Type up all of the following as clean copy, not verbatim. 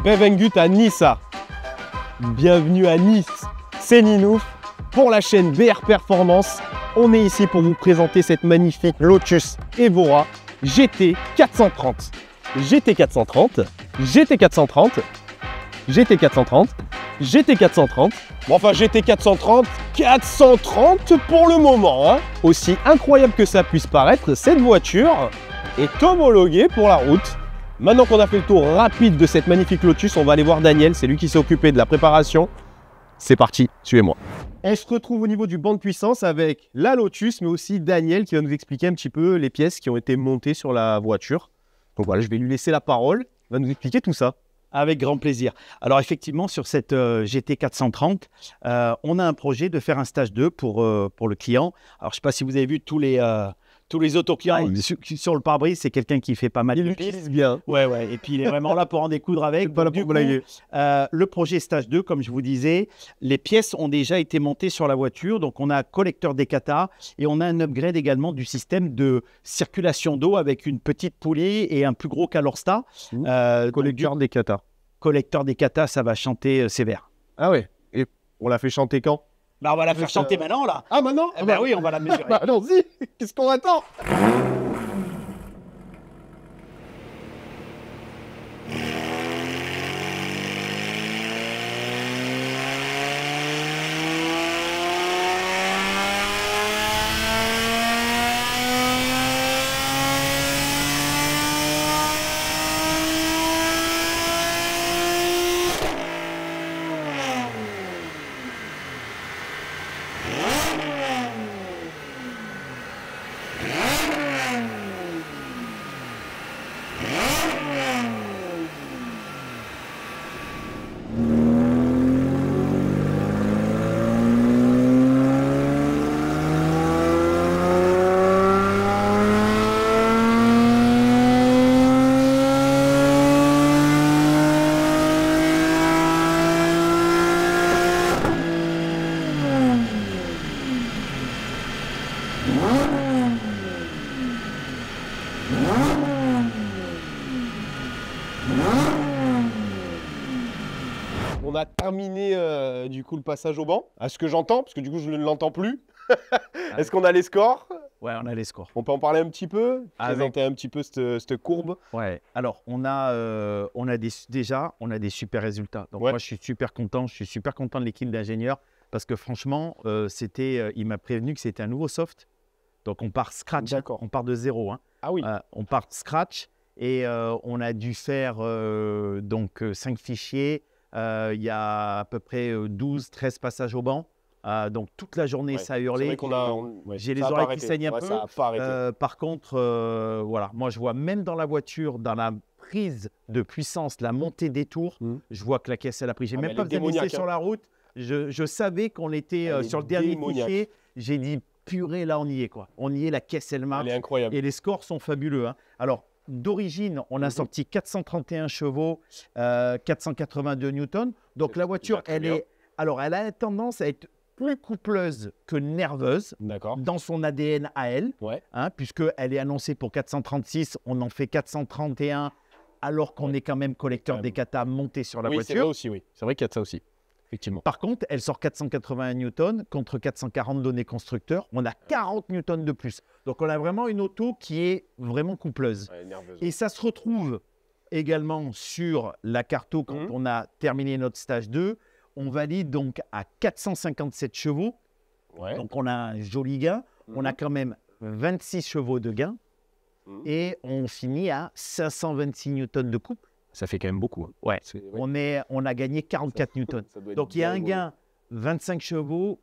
Bienvenue à Nice. Bienvenue à Nice. C'est Ninouf pour la chaîne BR Performance. On est ici pour vous présenter cette magnifique Lotus Evora GT 430. GT 430, GT 430, GT 430, GT 430. Bon, enfin GT 430, 430 pour le moment. Hein. Aussi incroyable que ça puisse paraître, cette voiture est homologuée pour la route. Maintenant qu'on a fait le tour rapide de cette magnifique Lotus, on va aller voir Daniel, c'est lui qui s'est occupé de la préparation. C'est parti, suivez-moi. On se retrouve au niveau du banc de puissance avec la Lotus, mais aussi Daniel qui va nous expliquer un petit peu les pièces qui ont été montées sur la voiture. Donc voilà, je vais lui laisser la parole, il va nous expliquer tout ça. Avec grand plaisir. Alors effectivement, sur cette GT 430, on a un projet de faire un stage 2 pour le client. Alors je ne sais pas si vous avez vu tous les autoclients sur le pare-brise, c'est quelqu'un qui fait pas mal de pistes. Bien. Ouais. Et puis il est vraiment là pour en découdre avec. Pas là pour blaguer. Le projet stage 2, comme je vous disais, les pièces ont déjà été montées sur la voiture. Donc on a un collecteur Decata et on a un upgrade également du système de circulation d'eau avec une petite poulie et un plus gros Calorsta. Collecteur Decata. Collecteur Decata, ça va chanter sévère. Ah ouais. Et on l'a fait chanter quand? Bah on va la faire chanter maintenant là. Ah maintenant? Bah oui, on va la mesurer. Bah allons-y. Qu'est-ce qu'on attend? On a terminé du coup le passage au banc, à ce que j'entends, parce que du coup je ne l'entends plus. Est-ce qu'on a les scores? Ouais, on a les scores. On peut en parler un petit peu, présenter un petit peu cette courbe. Ouais. Alors on a des super résultats. Donc moi je suis super content. Je suis super content de l'équipe d'ingénieurs parce que franchement il m'a prévenu que c'était un nouveau soft. Donc on part scratch. D'accord. On part de zéro. Hein. Ah oui. On part scratch et on a dû faire 5 fichiers. Il y a à peu près 12-13 passages au banc. Donc toute la journée, ça a hurlé. J'ai les oreilles qui saignent un peu. Par contre, voilà, moi je vois même dans la voiture, dans la prise de puissance, la montée des tours, je vois que la caisse elle a pris. J'ai même pas besoin de laisser sur la route. Je savais qu'on était sur le dernier fichier. J'ai dit purée, là on y est quoi. On y est, la caisse elle marche. Elle est incroyable. Et les scores sont fabuleux. Hein. Alors d'origine, on a sorti 431 chevaux, 482 newtons. Donc la voiture, elle a tendance à être plus coupleuse que nerveuse dans son ADN à elle, puisqu'elle est annoncée pour 436, on en fait 431, alors qu'on est quand même collecteur Decata monté sur la voiture. C'est vrai aussi, oui. C'est vrai qu'il y a de ça aussi. Effectivement. Par contre, elle sort 481 newtons contre 440 donnés constructeurs. On a 40 newtons de plus. Donc, on a vraiment une auto qui est vraiment coupleuse. Et ça se retrouve également sur la Carto quand on a terminé notre stage 2. On valide donc à 457 chevaux. Donc, on a un joli gain. On a quand même 26 chevaux de gain. Et on finit à 526 newtons de coupe. Ça fait quand même beaucoup. Hein. Ouais. On a gagné 44 newtons. Donc, il y a un gain 25 chevaux,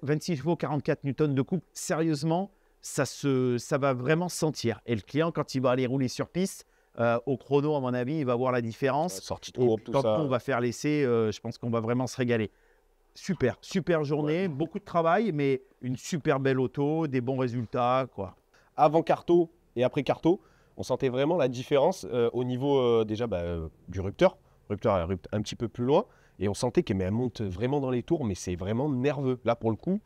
26 chevaux, 44 newtons de coupe. Sérieusement, ça va vraiment se sentir. Et le client, quand il va aller rouler sur piste, au chrono, à mon avis, il va voir la différence. Sortie de courbe, tout quand ça. on va faire l'essai, je pense qu'on va vraiment se régaler. Super journée, beaucoup de travail, mais une super belle auto, des bons résultats, quoi. Avant Carto et après Carto, on sentait vraiment la différence au niveau du rupteur. Le rupteur est un petit peu plus loin. Et on sentait qu'elle monte vraiment dans les tours, mais c'est vraiment nerveux. Là, pour le coup,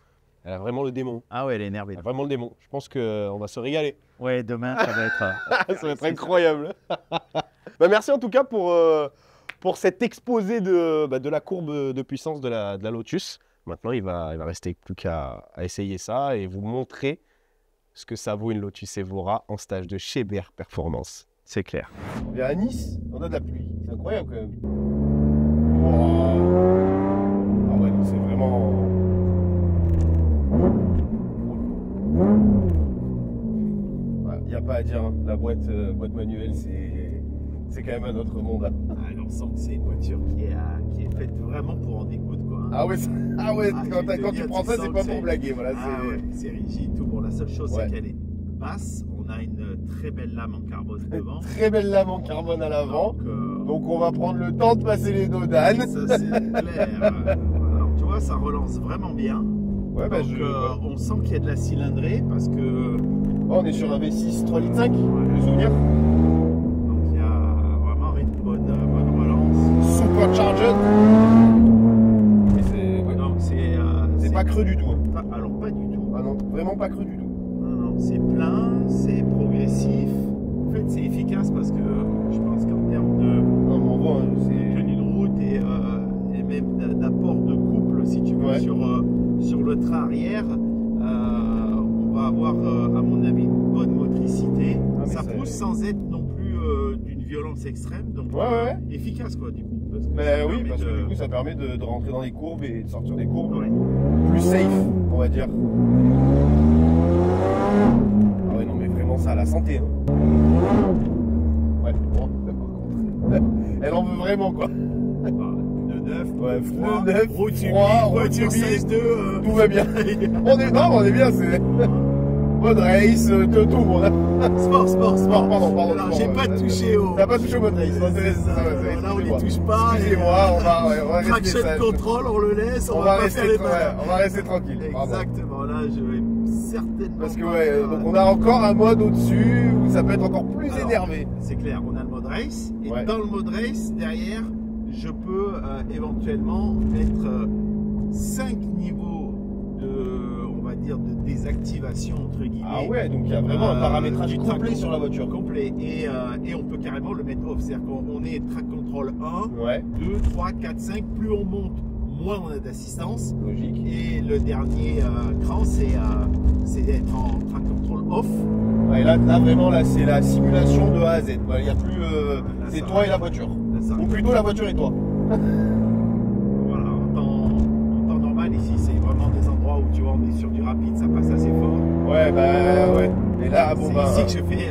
elle a vraiment le démon. Ah ouais, elle est énervée. Elle a vraiment le démon. Je pense qu'on va se régaler. Ouais, demain, ça va être... ça va être incroyable. Bah, merci en tout cas pour pour cet exposé de la courbe de puissance de la Lotus. Maintenant, il va rester plus qu'à essayer ça et vous montrer ce que ça vaut une Lotus Evora en stage de chez BR Performance. C'est clair. On vient à Nice, on a de la pluie. C'est incroyable quand même. Wow. Ah ouais, c'est vraiment... Il n'y a pas à dire, hein. La boîte manuelle, c'est quand même un autre monde. Hein. Ah, on sent que c'est une voiture qui est faite vraiment pour en découdre, quoi. Ah ouais, quand tu prends ça, c'est pas pour blaguer. Voilà, c'est rigide, tout. Bon, la seule chose, c'est qu'elle est basse. On a une très belle lame en carbone devant. Très belle lame en carbone à l'avant. Donc on va prendre le temps de passer les dos d'âne. Ça, c'est clair. Alors, tu vois, ça relance vraiment bien. Ouais, bah, on sent qu'il y a de la cylindrée parce que... on est sur un V6 3,5 litres, le souvenir. Donc il y a vraiment une bonne relance. Supercharged. C'est pas creux du tout. Hein. Alors pas du tout. Ah non, vraiment pas creux du tout. Non, c'est plein, c'est progressif. En fait, c'est efficace parce que je pense qu'en termes de tenue de route et même d'apport de couple, si tu veux, sur le train arrière, on va avoir, à mon avis, une bonne motricité. Ça pousse sans être non plus d'une violence extrême, donc efficace, quoi, du coup. Oui, parce que du coup, ça permet de rentrer dans les courbes et de sortir des courbes plus safe, on va dire. Ah ouais, non, mais vraiment, ça a la santé. Hein. Ouais, bon, par contre, elle en veut vraiment, quoi. Froid, route humide, 16-2, tout va bien. on est bien, c'est... Mode race, tout, on a... Sport, pardon. Alors, j'ai pas touché au... T'as pas touché au mode race. Là, on n'y touche pas. Excusez-moi, on va traction control, on le laisse, on va pas faire les malins. On va rester tranquille. Exactement, là, je vais certainement... Parce que, donc on a encore un mode au-dessus où ça peut être encore plus énervé. C'est clair, on a le mode race, et dans le mode race, derrière, je peux éventuellement mettre 5 niveaux de désactivation entre guillemets. Ah ouais, donc il y a vraiment un paramétrage complet sur la voiture. Complet. Et on peut carrément le mettre off. C'est-à-dire qu'on est track control 1, 2, 3, 4, 5. Plus on monte, moins on a d'assistance. Logique. Et le dernier cran, c'est d'être en track control off. Ouais, là vraiment, c'est la simulation de A à Z. Il n'y a plus... c'est toi et la voiture. Ou plutôt la voiture et toi. Voilà, en temps normal, ici, c'est vraiment des endroits où tu vois, on est sur du rapide, ça passe assez fort. Ouais. Et là, c'est ici que je fais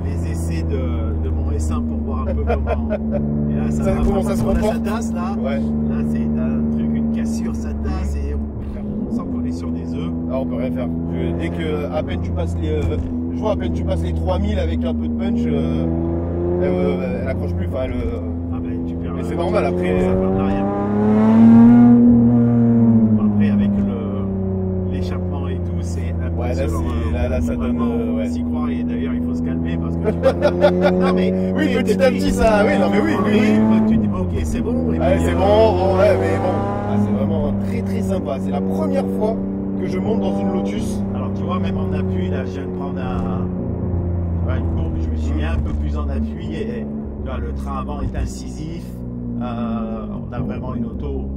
les essais de mon S1 pour voir un peu comment. Et là, comment ça se comporte. Ça tasse, là. Là, c'est un truc, une cassure, ça tasse et on sent qu'on est sur des œufs. Ah, on peut rien faire. Dès que, à peine tu passes les 3000 avec un peu de punch, elle accroche plus. Enfin, mais c'est normal après. Ça part derrière. Après, avec l'échappement et tout, c'est impressionnant. Là, ça donne. S'y croire, et d'ailleurs, il faut se calmer parce que tu vois. Non, mais. Oui, petit à petit, ça. Oui, non, mais oui. Tu dis, ok, c'est bon. C'est bon, mais bon. C'est vraiment très très sympa. C'est la première fois que je monte dans une Lotus. Alors, tu vois, même en appui, là, je viens de prendre une courbe, je me suis mis un peu plus en appui et là, le train avant est incisif. On a vraiment une auto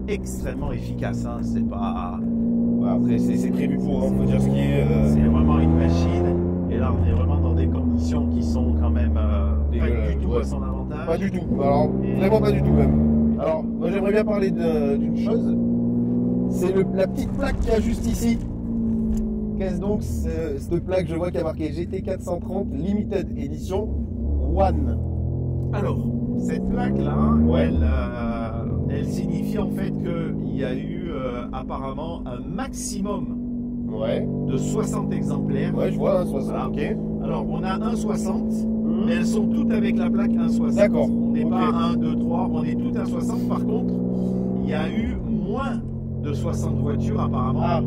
extrêmement efficace. Hein. C'est pas. Après, c'est prévu pour, faut dire ce qui est. C'est vraiment une machine. Et là, on est vraiment dans des conditions qui sont quand même pas du tout à son avantage. Pas du tout. Alors, vraiment pas du tout même. Alors, moi, j'aimerais bien parler d'une chose. C'est la petite plaque qu'il y a juste ici. Qu'est-ce donc cette plaque? Je vois qu'il y a marqué GT430 Limited Edition One. Alors, cette plaque-là, elle signifie en fait qu'il y a eu apparemment un maximum de 60 exemplaires. Ouais, je vois, 60, voilà. Ok. Alors, on a 1,60, mais elles sont toutes avec la plaque 1,60. D'accord. On n'est pas 1, 2, 3, on est toutes 1,60. Par contre, il y a eu moins de 60 voitures apparemment.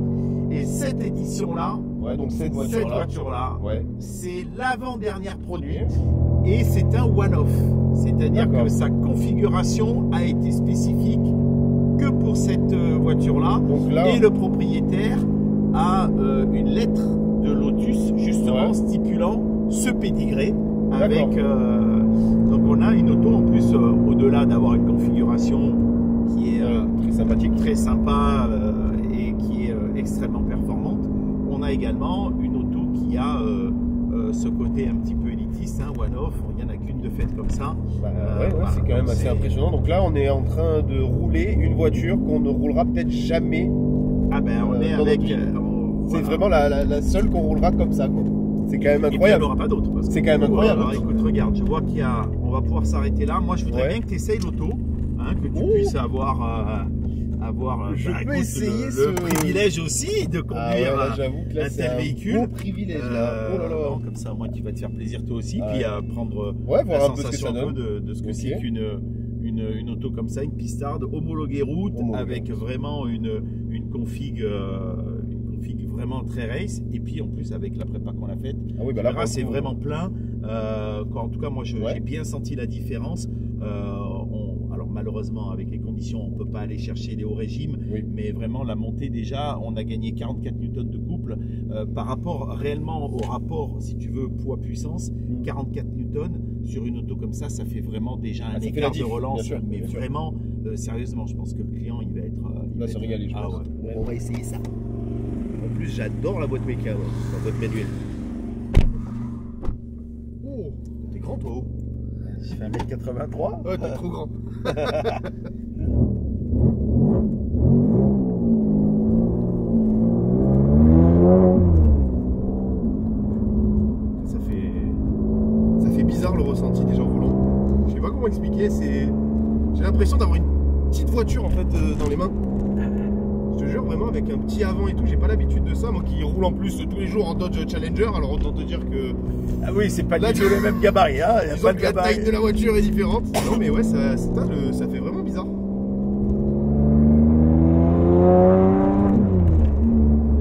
Et cette édition-là, donc cette voiture-là, c'est l'avant-dernière produite et c'est un one-off. C'est-à-dire que sa configuration a été spécifique que pour cette voiture-là. Et le propriétaire a une lettre de Lotus justement stipulant ce pédigré avec... donc on a une auto en plus au-delà au-delà d'avoir une configuration qui est très sympathique, très sympa et qui est extrêmement performante, on a également une auto qui a ce côté un petit peu élitiste, hein, one-off, il n'y en a qu'une de faite comme ça. Voilà, c'est quand même assez impressionnant. Donc là, on est en train de rouler une voiture qu'on ne roulera peut-être jamais. Ah ben, on est avec... c'est vraiment la seule qu'on roulera comme ça, quoi. C'est quand même incroyable. Et puis, il n'y en aura pas d'autres. C'est quand même incroyable. Alors écoute, regarde, je vois qu'il y a... On va pouvoir s'arrêter là. Moi, je voudrais bien que tu essayes l'auto, hein, que tu puisses avoir je peux essayer le privilège aussi de conduire un tel véhicule. Beau privilège là. Oh là là. Bon, comme ça, moi, tu vas te faire plaisir toi aussi, puis prendre voir la un peu sensation ce que ça de ce que c'est qu'une auto comme ça, une pistarde homologuée route, avec vraiment une config vraiment très race, et puis en plus avec la prépa qu'on a faite, c'est vraiment plein. En tout cas, moi, j'ai bien senti la différence. Alors malheureusement, avec les conditions, on ne peut pas aller chercher les hauts régimes, mais vraiment la montée déjà, on a gagné 44 newtons de couple par rapport réellement au rapport, si tu veux, poids-puissance. 44 newtons sur une auto comme ça fait vraiment déjà un écart de relance, mais vraiment, sérieusement, je pense que le client, il va être... il va se régaler, je pense. On va essayer ça. En plus, j'adore la boîte méca, la boîte manuelle. Oh, t'es grand toi. Je fais 1m83. Ouais, t'es trop grand. Ça fait bizarre le ressenti déjà en roulant. Je sais pas comment expliquer, j'ai l'impression d'avoir une petite voiture en fait dans les mains. Je te jure, vraiment, avec un petit avant et tout, j'ai pas l'habitude de ça. Moi qui roule en plus tous les jours en Dodge Challenger, alors autant te dire que... Ah oui, c'est pas du tout le même gabarit, hein. La taille de la voiture est différente. Non mais ouais, ça fait vraiment bizarre.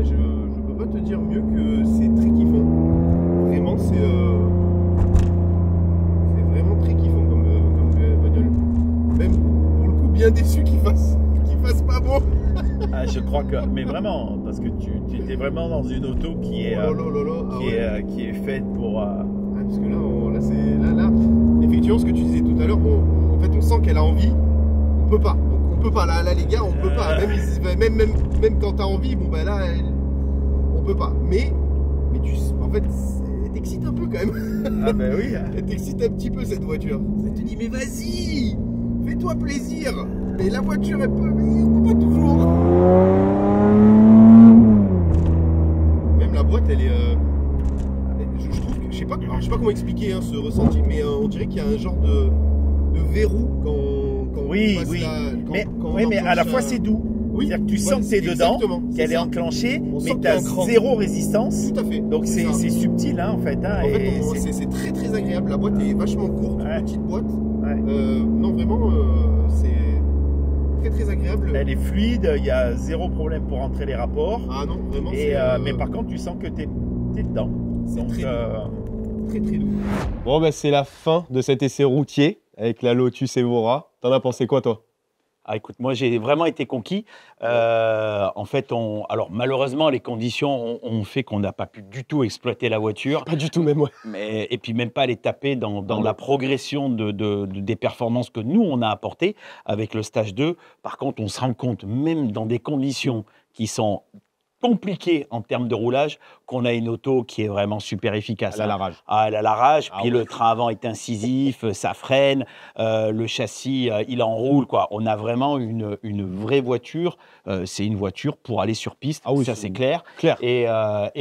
Je peux pas te dire mieux que c'est très kiffant. Vraiment, c'est vraiment très kiffant comme bagnole. Même pour le coup, bien déçu qu'il fasse pas beau. Ah, je crois que, mais vraiment, parce que tu étais vraiment dans une auto qui est, qui est faite pour. Parce que là, effectivement, ce que tu disais tout à l'heure, en fait, on sent qu'elle a envie, on peut pas. Donc, on peut pas. Là, les gars, on peut pas. Même quand t'as envie, bon ben là, on peut pas. Mais en fait, elle t'excite un peu quand même. Ah ben oui. Elle t'excite un petit peu cette voiture. Elle te dit mais vas-y, fais-toi plaisir. Mais la voiture, elle peut, mais on peut pas toujours. Même la boîte, elle est. Je trouve que, je sais pas comment expliquer ce ressenti, mais on dirait qu'il y a un genre de verrou quand oui, mais à la fois c'est doux. C'est-à-dire que tu sens que tu es dedans, qu'elle est enclenchée, mais tu as zéro résistance. Tout à fait. Donc c'est subtil, hein, en fait. Hein, en fait, c'est très très agréable. La boîte est vachement courte, petite boîte. Non, vraiment, c'est très très agréable. Elle est fluide, il y a zéro problème pour entrer les rapports. Ah non, vraiment. Mais par contre, tu sens que tu es dedans. C'est très très doux. Bon, bah, c'est la fin de cet essai routier avec la Lotus Evora. T'en as pensé quoi, toi? Ah, écoute, moi j'ai vraiment été conquis. En fait, alors malheureusement, les conditions ont fait qu'on n'a pas pu du tout exploiter la voiture. Pas du tout, même, ouais. Et puis même pas les taper dans la progression des performances que nous, on a apportées avec le stage 2. Par contre, on se rend compte, même dans des conditions qui sont compliqué en termes de roulage, qu'on a une auto qui est vraiment super efficace. Elle a la rage. Ah, elle a la rage, puis le train avant est incisif, ça freine, le châssis, il enroule, quoi. On a vraiment une vraie voiture. C'est une voiture pour aller sur piste, ça c'est clair. Et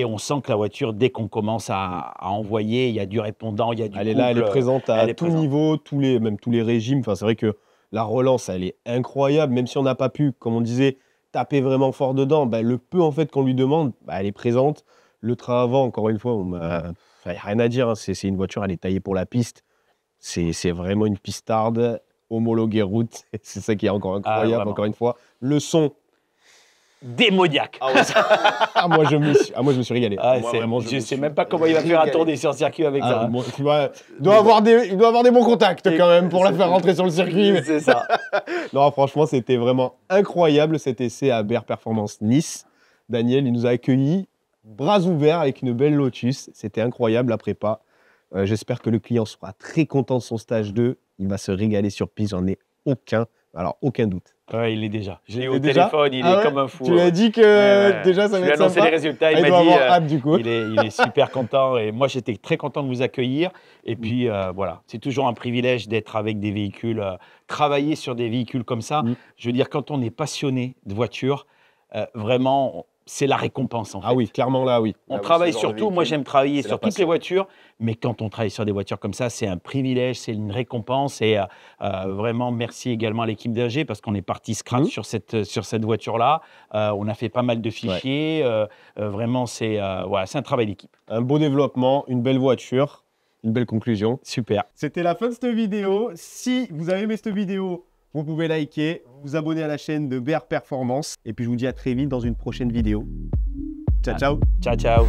on sent que la voiture, dès qu'on commence à envoyer, il y a du répondant, il y a du Elle est là, elle est présente à tout niveau, même tous les régimes. Enfin, c'est vrai que la relance, elle est incroyable, même si on n'a pas pu, comme on disait, taper vraiment fort dedans, le peu en fait qu'on lui demande, elle est présente. Le train avant, encore une fois, il n'y a rien à dire. Hein. C'est une voiture, elle est taillée pour la piste. C'est vraiment une pistarde homologuée route. C'est ça qui est encore incroyable, encore une fois. Le son. Démoniaque. Moi, je me suis régalé. Je ne sais même pas comment il va faire tourner sur le circuit avec ça. Il doit avoir des bons contacts quand même pour la faire rentrer sur le circuit. C'est ça. Non, franchement, c'était vraiment incroyable cet essai à BR Performance Nice. Daniel, il nous a accueillis bras ouverts avec une belle Lotus. C'était incroyable la prépa. J'espère que le client sera très content de son stage 2. Il va se régaler sur piste, j'en ai aucun doute. Ouais, il est déjà. Je l'ai Il au est déjà téléphone, il est comme un fou. Tu lui as dit que déjà ça va être sympa. Je lui ai annoncé les résultats, il doit m'a dit avoir hâte, du coup. il est super content et moi j'étais très content de vous accueillir. Et puis voilà, c'est toujours un privilège d'être avec des véhicules, travailler sur des véhicules comme ça. Je veux dire, quand on est passionné de voiture, vraiment, c'est la récompense en fait. Ah oui, clairement là, oui. On travaille surtout, moi j'aime travailler sur toutes les voitures, mais quand on travaille sur des voitures comme ça, c'est un privilège, c'est une récompense. Et vraiment, merci également à l'équipe d'AG parce qu'on est parti scratch sur cette voiture-là. On a fait pas mal de fichiers. Vraiment, c'est un travail d'équipe. Un beau développement, une belle voiture, une belle conclusion. Super. C'était la fin de cette vidéo. Si vous avez aimé cette vidéo, vous pouvez liker, vous abonner à la chaîne de BR Performance. Et puis je vous dis à très vite dans une prochaine vidéo. Ciao, ciao. Ciao, ciao.